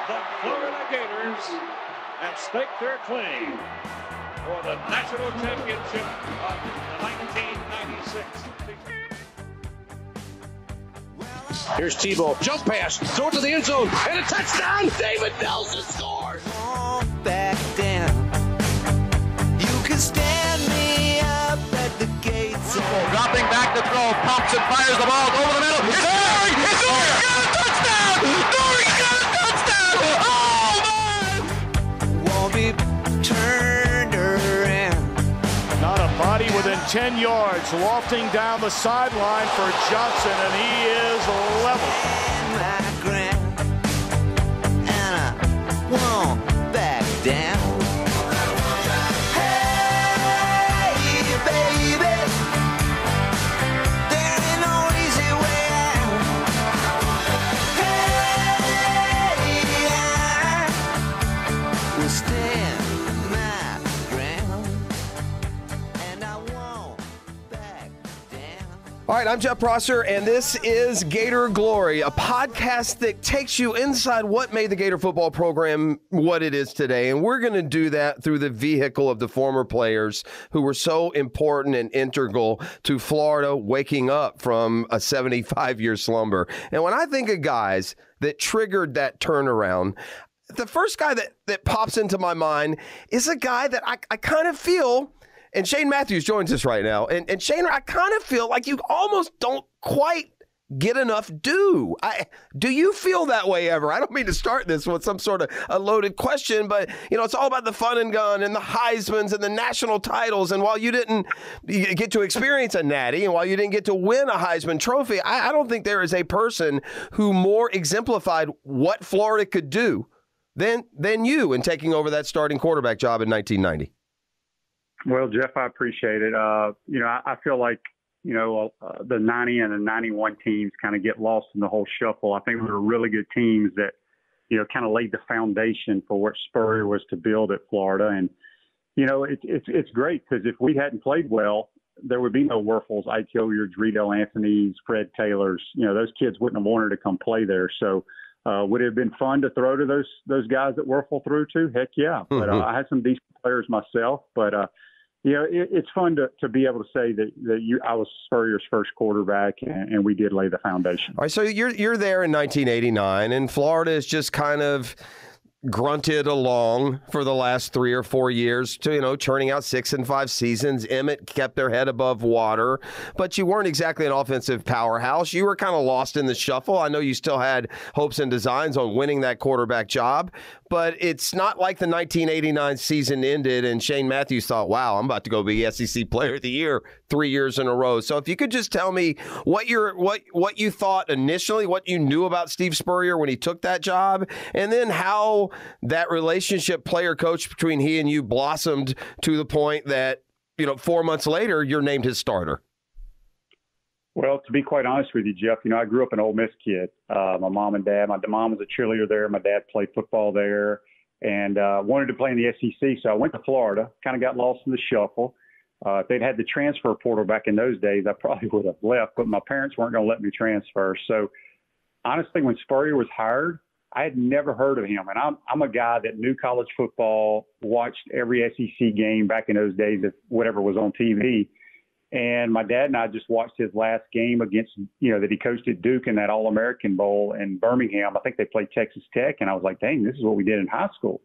The Florida Gators have staked their claim for the national championship of 1996. Here's Tebow, jump pass, throw it to the end zone, and a touchdown! David Nelson scores! Back down. You can stand me up at the gates. Dropping back to throw, pumps and fires the ball over the middle. It's Dory! It's Dory! Got a touchdown! Dory got a touchdown! Oh, man! Won't be turned around. Not a body within 10 yards, lofting down the sideline for Johnson, and he is level. Stand my ground, and I won't back down. Hey, baby, there ain't no easy way out. Hey, I will stand my ground, and I won't back down. All right, I'm Jeff Prosser, and this is Gator Glory, a podcast that takes you inside what made the Gator football program what it is today. And we're going to do that through the vehicle of the former players who were so important and integral to Florida waking up from a 75-year slumber. And when I think of guys that triggered that turnaround, the first guy that pops into my mind is a guy that I kind of feel. And Shane Matthews joins us right now. And Shane, I kind of feel like you almost don't quite get enough due. Do you feel that way ever? I don't mean to start this with some sort of a loaded question, but, you know, it's all about the fun and gun and the Heismans and the national titles. And while you didn't get to experience a natty and while you didn't get to win a Heisman trophy, I don't think there is a person who more exemplified what Florida could do than you in taking over that starting quarterback job in 1990. Well, Jeff, I appreciate it. I feel like, the 90 and the 91 teams kind of get lost in the whole shuffle. I think we were really good teams that, kind of laid the foundation for what Spurrier was to build at Florida. And, it's great because if we hadn't played well, there would be no Werfels, Ike Hilliards, Riedel Anthony's, Fred Taylors. Those kids wouldn't have wanted to come play there. So would it have been fun to throw to those guys that Werfel threw to? Heck yeah. But I had some decent players myself. But, it's fun to be able to say that I was Spurrier's first quarterback, and we did lay the foundation. All right, so you're there in 1989, and Florida is just kind of grunted along for the last 3 or 4 years to, churning out 6 and 5 seasons. Emmett kept their head above water, but you weren't exactly an offensive powerhouse. You were kind of lost in the shuffle. I know you still had hopes and designs on winning that quarterback job, but it's not like the 1989 season ended and Shane Matthews thought, wow, I'm about to go be SEC Player of the Year 3 years in a row. So if you could just tell me what you thought initially, what you knew about Steve Spurrier when he took that job, and then how that relationship player-coach between he and you blossomed to the point that, 4 months later, you're named his starter. Well, to be quite honest with you, Jeff, I grew up an Ole Miss kid. My mom and dad, my mom was a cheerleader there. My dad played football there and wanted to play in the SEC. So I went to Florida, kind of got lost in the shuffle. If they'd had the transfer portal back in those days, I probably would have left, but my parents weren't going to let me transfer. So honestly, when Spurrier was hired, I had never heard of him. And I'm a guy that knew college football, watched every SEC game back in those days, if whatever was on TV. And my dad and I just watched his last game against, that he coached at Duke in that All-American Bowl in Birmingham. I think they played Texas Tech. And I was like, dang, this is what we did in high school.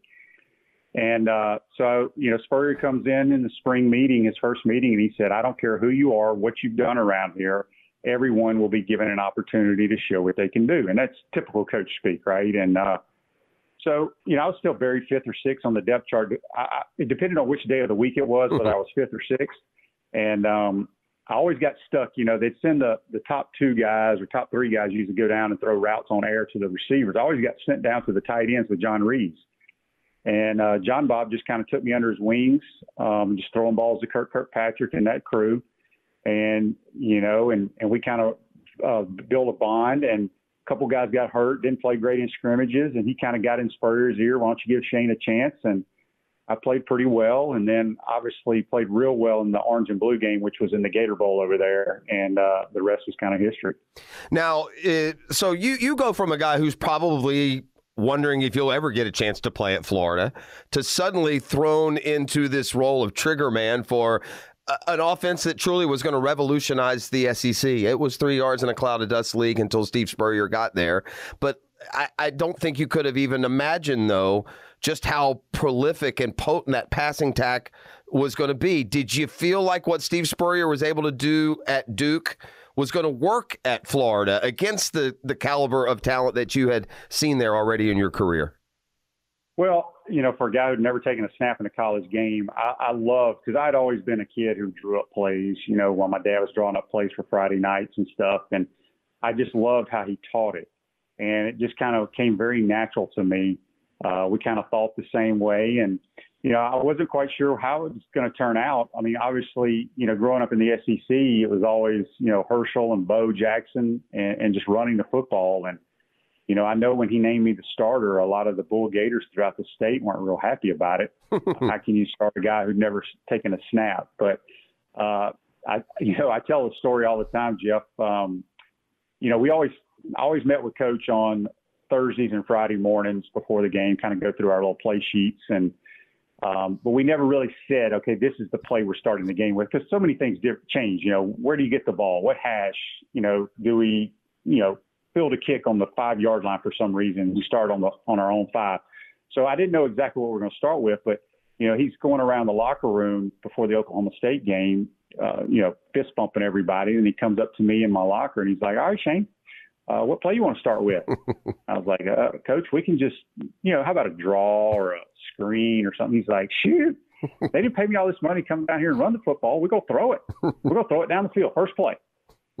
And so Spurrier comes in the spring meeting, his first meeting, and he said, I don't care who you are, what you've done around here. Everyone will be given an opportunity to show what they can do. And that's typical coach speak, right? And so, I was still buried 5th or 6th on the depth chart. It depended on which day of the week it was, but I was 5th or 6th. And I always got stuck. They'd send the top 2 guys or top 3 guys usually go down and throw routes on air to the receivers. I always got sent down to the tight ends with John Reeves. And John Bob just kind of took me under his wings, just throwing balls to Kirkpatrick and that crew. And, and we kind of built a bond, and a couple guys got hurt, didn't play great in scrimmages, and he kind of got in Spurrier's ear, why don't you give Shane a chance? And I played pretty well, and then obviously played real well in the orange and blue game, which was in the Gator Bowl over there, and the rest was kind of history. Now, so you go from a guy who's probably wondering if you'll ever get a chance to play at Florida, to suddenly thrown into this role of trigger man for an offense that truly was going to revolutionize the SEC. It was 3 yards in a cloud of dust league until Steve Spurrier got there. But I don't think you could have even imagined, though, just how prolific and potent that passing attack was going to be. Did you feel like what Steve Spurrier was able to do at Duke was going to work at Florida against the caliber of talent that you had seen there already in your career? Well, for a guy who'd never taken a snap in a college game, I love, because I'd always been a kid who drew up plays, while my dad was drawing up plays for Friday nights and stuff. And I just loved how he taught it. And it just kind of came very natural to me. We kind of thought the same way. And, I wasn't quite sure how it was going to turn out. I mean, obviously, growing up in the SEC, it was always, Herschel and Bo Jackson and just running the football. And, I know when he named me the starter, a lot of the Bull Gators throughout the state weren't real happy about it. How can you start a guy who'd never taken a snap? But, I tell the story all the time, Jeff. I always met with Coach on Thursdays and Friday mornings before the game, kind of go through our little play sheets. And but we never really said, okay, this is the play we're starting the game with, because so many things change. Where do you get the ball? What hash? Do we, field a kick on the 5-yard line for some reason? We start on our own 5. So I didn't know exactly what we're going to start with, but he's going around the locker room before the Oklahoma State game, fist bumping everybody, and he comes up to me in my locker and he's like, "All right, Shane, what play you want to start with?" I was like, "Coach, we can just, how about a draw or a screen or something?" He's like, "Shoot, they didn't pay me all this money to come down here and run the football. We're going to throw it. We're going to throw it down the field, first play."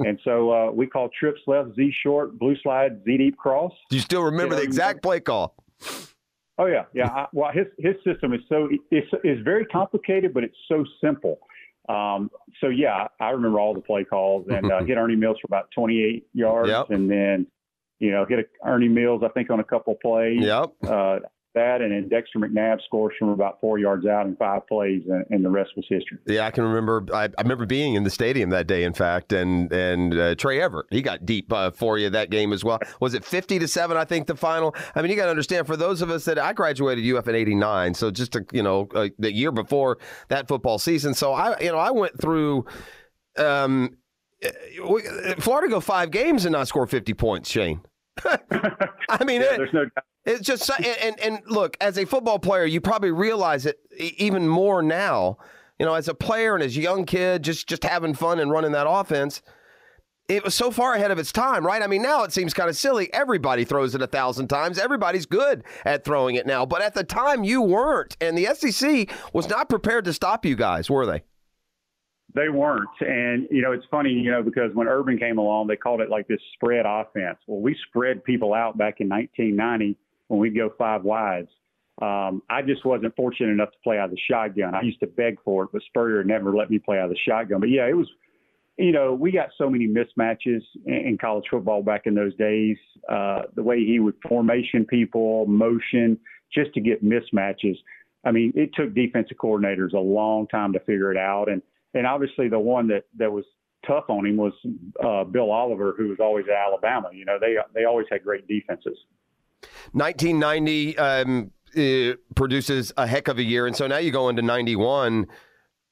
And so we call trips left, Z short, blue slide, Z deep cross. Do you still remember the exact play call? Oh, yeah. Yeah. His system is is very complicated, but it's so simple. So, yeah, I remember all the play calls, and hit Ernie Mills for about 28 yards. Yep. And then, hit Ernie Mills, I think, on a couple of plays. Yep. And then Dexter McNabb scores from about 4 yards out in 5 plays, and the rest was history. Yeah, I can remember. I remember being in the stadium that day, in fact, and Trey Everett, he got deep for you that game as well. Was it 50-7? I think the final. I mean, you got to understand, for those of us that I graduated UF in '89, so just the year before that football season. So I went through. Florida go 5 games and not score 50 points, Shane. I mean, there's no doubt. It's just, and look, as a football player, you probably realize it even more now. As a player and as a young kid, just having fun and running that offense, it was so far ahead of its time, right? I mean, now it seems kind of silly. Everybody throws it 1,000 times. Everybody's good at throwing it now. But at the time, you weren't. And the SEC was not prepared to stop you guys, were they? They weren't. And, it's funny, because when Urban came along, they called it like this spread offense. Well, we spread people out back in 1990 when we'd go 5 wides. I just wasn't fortunate enough to play out of the shotgun. I used to beg for it, but Spurrier never let me play out of the shotgun. But, yeah, it was, we got so many mismatches in college football back in those days. The way he would formation people, motion, just to get mismatches. I mean, it took defensive coordinators a long time to figure it out. And obviously the one that was tough on him was Bill Oliver, who was always at Alabama. They always had great defenses. 1990 produces a heck of a year, and so now you go into 91.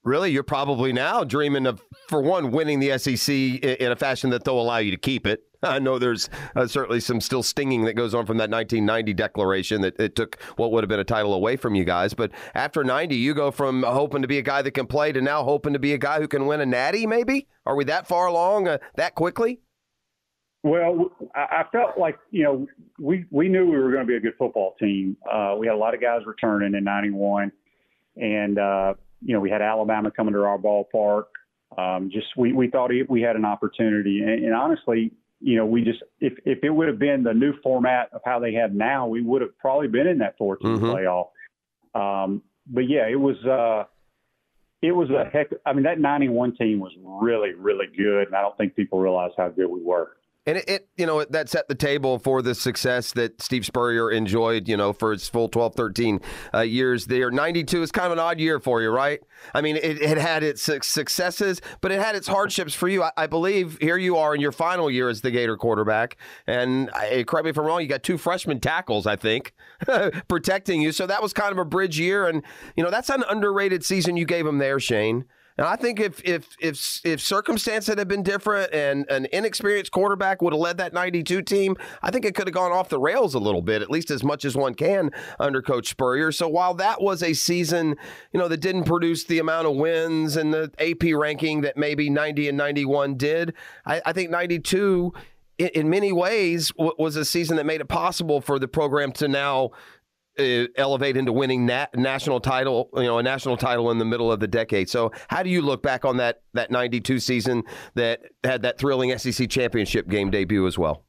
Really, you're probably now dreaming of, for one, winning the SEC in a fashion that they'll allow you to keep it. I know there's certainly some still stinging that goes on from that 1990 declaration that it took what would have been a title away from you guys. But after 90, you go from hoping to be a guy that can play to now hoping to be a guy who can win a natty, maybe? Are we that far along that quickly? Well, I felt like, we knew we were going to be a good football team. We had a lot of guys returning in 91. And, we had Alabama coming to our ballpark. We thought we had an opportunity. And honestly, we just, if it would have been the new format of how they have now, we would have probably been in that 14 playoff. But yeah, it was a heck. I mean, that 91 team was really, really good. And I don't think people realize how good we were. And that set the table for the success that Steve Spurrier enjoyed, for his full 12, 13 years there. 92 is kind of an odd year for you, right? I mean, it had its successes, but it had its hardships for you. I believe here you are in your final year as the Gator quarterback. And correct me if I'm wrong, you got 2 freshman tackles, I think, protecting you. So that was kind of a bridge year. And, that's an underrated season you gave him there, Shane. And I think if circumstances had been different and an inexperienced quarterback would have led that 92 team, I think it could have gone off the rails a little bit, at least as much as one can under Coach Spurrier. So while that was a season, that didn't produce the amount of wins and the AP ranking that maybe 90 and 91 did, I think 92 in many ways was a season that made it possible for the program to now elevate into winning national title, a national title in the middle of the decade. So how do you look back on that 92 season that had that thrilling SEC championship game debut as well?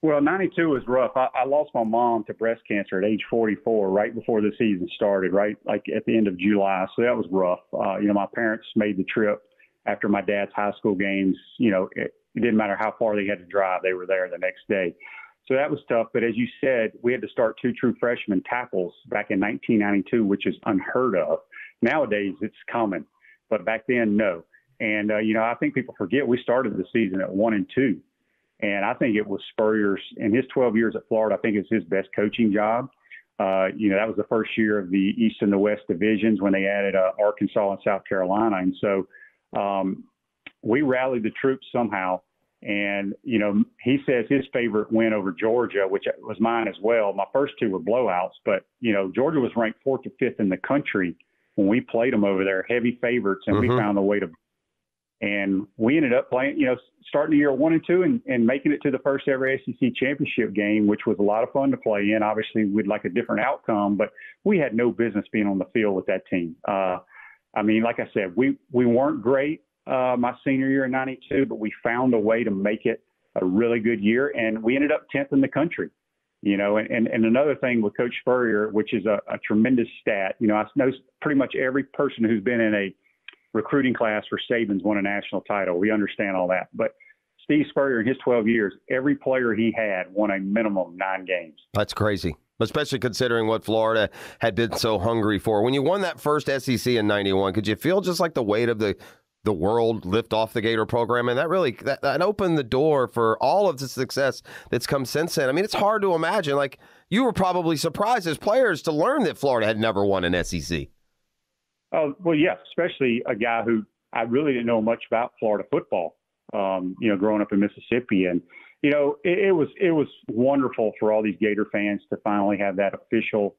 Well, 92 was rough. I lost my mom to breast cancer at age 44, right before the season started, right? Like at the end of July. So that was rough. My parents made the trip after my dad's high school games. It didn't matter how far they had to drive. They were there the next day. So that was tough. But as you said, we had to start 2 true freshman tackles back in 1992, which is unheard of. Nowadays, it's common. But back then, no. And, I think people forget we started the season at 1-2. And I think it was Spurrier's, in his 12 years at Florida, I think it's his best coaching job. That was the first year of the East and the West divisions when they added Arkansas and South Carolina. And so we rallied the troops somehow. And, he says his favorite win over Georgia, which was mine as well. My first 2 were blowouts, but, Georgia was ranked 4th or 5th in the country when we played them over there, heavy favorites, and we found a way to. And we ended up playing, starting the year 1-2 and making it to the first ever SEC championship game, which was a lot of fun to play in. Obviously, we'd like a different outcome, but we had no business being on the field with that team. Like I said, we weren't great. My senior year in 92, but we found a way to make it a really good year, and we ended up 10th in the country, and another thing with Coach Spurrier, which is a tremendous stat, I know pretty much every person who's been in a recruiting class for Saban's won a national title. We understand all that, but Steve Spurrier in his 12 years, every player he had won a minimum of 9 games. That's crazy, especially considering what Florida had been so hungry for. When you won that first SEC in 91, could you feel just like the weight of the world lift off the Gator program? And that really that opened the door for all of the success that's come since then. I mean, it's hard to imagine. Like, you were probably surprised as players to learn that Florida had never won an SEC. Oh, well, yes, especially a guy who I really didn't know much about Florida football, growing up in Mississippi. And, it was wonderful for all these Gator fans to finally have that official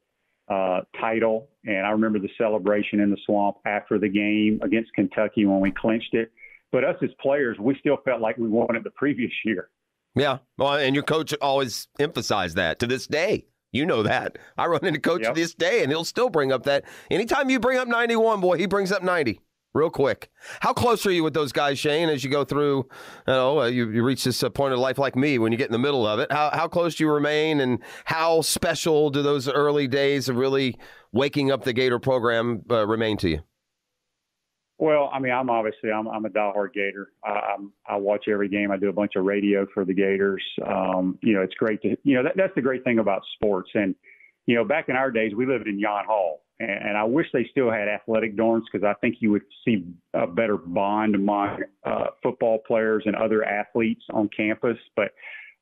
title. And I remember the celebration in the Swamp after the game against Kentucky when we clinched it. But us as players, we still felt like we won it the previous year. Yeah. Well, and your coach always emphasized that to this day. You know that. I run into Coach this day, and he'll still bring up that. Anytime you bring up 91, boy, he brings up 90 real quick. How close are you with those guys, Shane, as you go through, you reach this point of life like me when you get in the middle of it? How close do you remain, and how special do those early days of really waking up the Gator program remain to you? Well, I mean, I'm a diehard Gator. I watch every game. I do a bunch of radio for the Gators. It's great to, that's the great thing about sports. And, back in our days, we lived in Yon Hall, and I wish they still had athletic dorms, because I think you would see a better bond among football players and other athletes on campus. But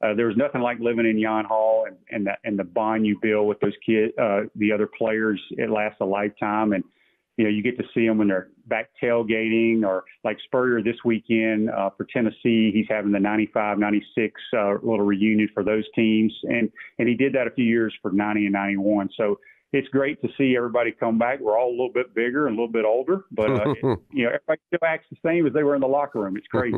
there was nothing like living in Yon Hall and the bond you build with those kids, the other players. It lasts a lifetime. And, you get to see them when they're back tailgating, or like Spurrier this weekend for Tennessee. He's having the 95, 96 little reunion for those teams. And he did that a few years for 90 and 91. So it's great to see everybody come back. We're all a little bit bigger and a little bit older, but everybody still acts the same as they were in the locker room. It's crazy.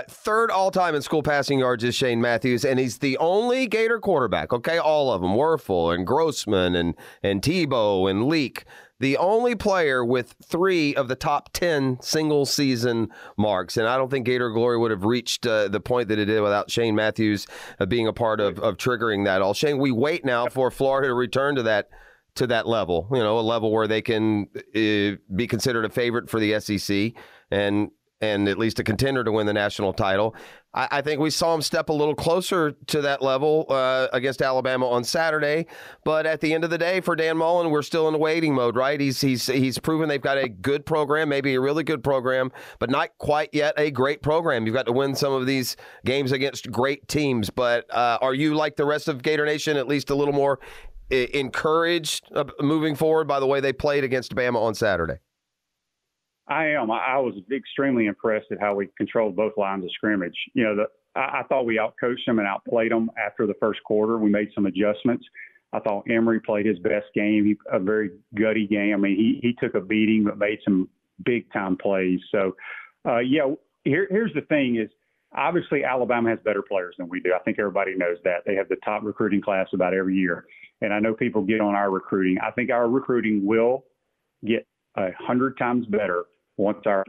Third all-time in school passing yards is Shane Matthews, and he's the only Gator quarterback. Okay, all of them: Werfel and Grossman and Tebow and Leak. The only player with 3 of the top 10 single-season marks. And I don't think Gator Glory would have reached the point that it did without Shane Matthews being a part of triggering that all. Shane, we wait now for Florida to return to that level, a level where they can be considered a favorite for the SEC. And and at least a contender to win the national title. I think we saw him step a little closer to that level against Alabama on Saturday. But at the end of the day, for Dan Mullen, we're still in waiting mode, right? He's proven they've got a good program, maybe a really good program, but not quite yet a great program. You've got to win some of these games against great teams. But are you, like the rest of Gator Nation, at least a little more encouraged moving forward by the way they played against Bama on Saturday? I am. I was extremely impressed at how we controlled both lines of scrimmage. You know, I thought we outcoached them and outplayed them after the first quarter. We made some adjustments. I thought Emory played his best game, a very gutty game. I mean, he took a beating but made some big-time plays. So, here's the thing is, obviously Alabama has better players than we do. I think everybody knows that. They have the top recruiting class about every year. And I know people get on our recruiting. I think our recruiting will get 100 times better once our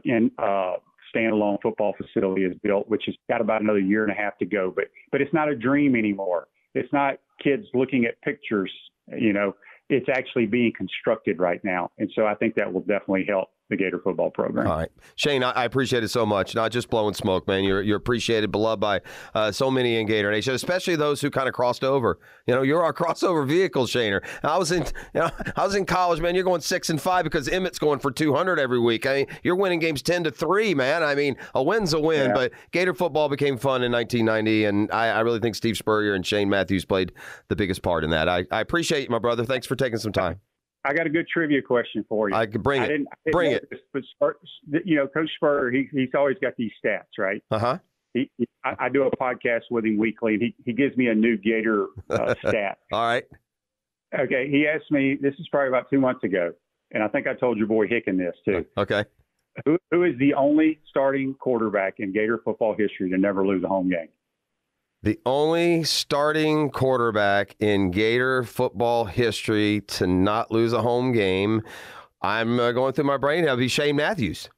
standalone football facility is built, which has got about another year and a half to go. But it's not a dream anymore. It's not kids looking at pictures. You know, it's actually being constructed right now. And so I think that will definitely help the Gator football program. All right. Shane, I appreciate it so much. Not just blowing smoke, man. You're appreciated, beloved by so many in Gator Nation, especially those who kind of crossed over. You know, you're our crossover vehicle, Shaner. I was in college, man. You're going 6-5 because Emmett's going for 200 every week. I mean, you're winning games 10-3, man. I mean, a win's a win, but Gator football became fun in 1990, and I really think Steve Spurrier and Shane Matthews played the biggest part in that. I appreciate you, my brother. Thanks for taking some time. I got a good trivia question for you. I could bring it. Bring it. But you know, Coach Spurrier, he's always got these stats, right? Uh-huh. I do a podcast with him weekly, and he gives me a new Gator stat. All right. Okay. He asked me, this is probably about 2 months ago, and I think I told your boy Hicken this too. Okay. Who is the only starting quarterback in Gator football history to never lose a home game? The only starting quarterback in Gator football history to not lose a home game. I'm going through my brain. That'll be Shane Matthews.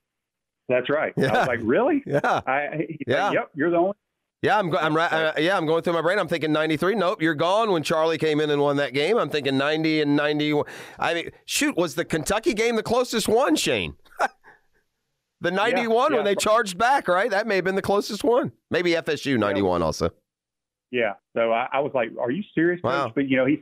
That's right. Yeah. I was like, really? Yeah. Like, yep, you're the only. Yeah, I'm going through my brain. I'm thinking 93. Nope, you're gone when Charlie came in and won that game. I'm thinking 90 and 91. I mean, shoot, was the Kentucky game the closest one, Shane? The 91 when they charged back, right? That may have been the closest one. Maybe FSU 91 also. Yeah. So I was like, are you serious, Coach? Wow. But, you know, he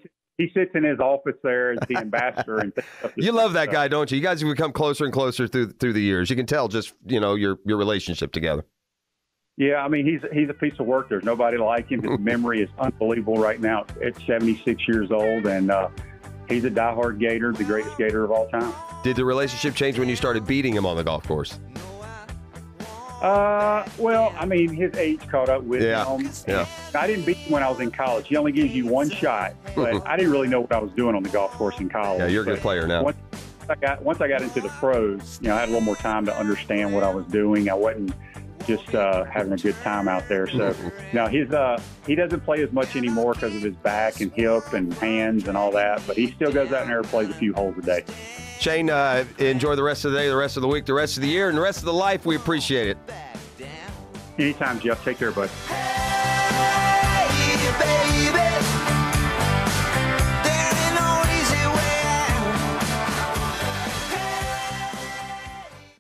sits in his office there as the ambassador. And you love that guy, don't you? You guys have become closer and closer through the years. You can tell just, you know, your relationship together. Yeah, I mean, he's a piece of work. There's nobody like him. His memory is unbelievable right now at 76 years old, and he's a diehard Gator, the greatest Gator of all time. Did the relationship change when you started beating him on the golf course? Well, I mean, his age caught up with him. Yeah. I didn't beat him when I was in college. He only gives you one shot, but I didn't really know what I was doing on the golf course in college. Yeah, you're a good player now. Once I got into the pros, you know, I had a little more time to understand what I was doing. I wasn't just having a good time out there. So now he doesn't play as much anymore because of his back and hip and hands and all that, but he still goes out there and plays a few holes a day. Shane, enjoy the rest of the day, the rest of the week, the rest of the year, and the rest of the life. We appreciate it. Anytime, Jeff. Take care, bud.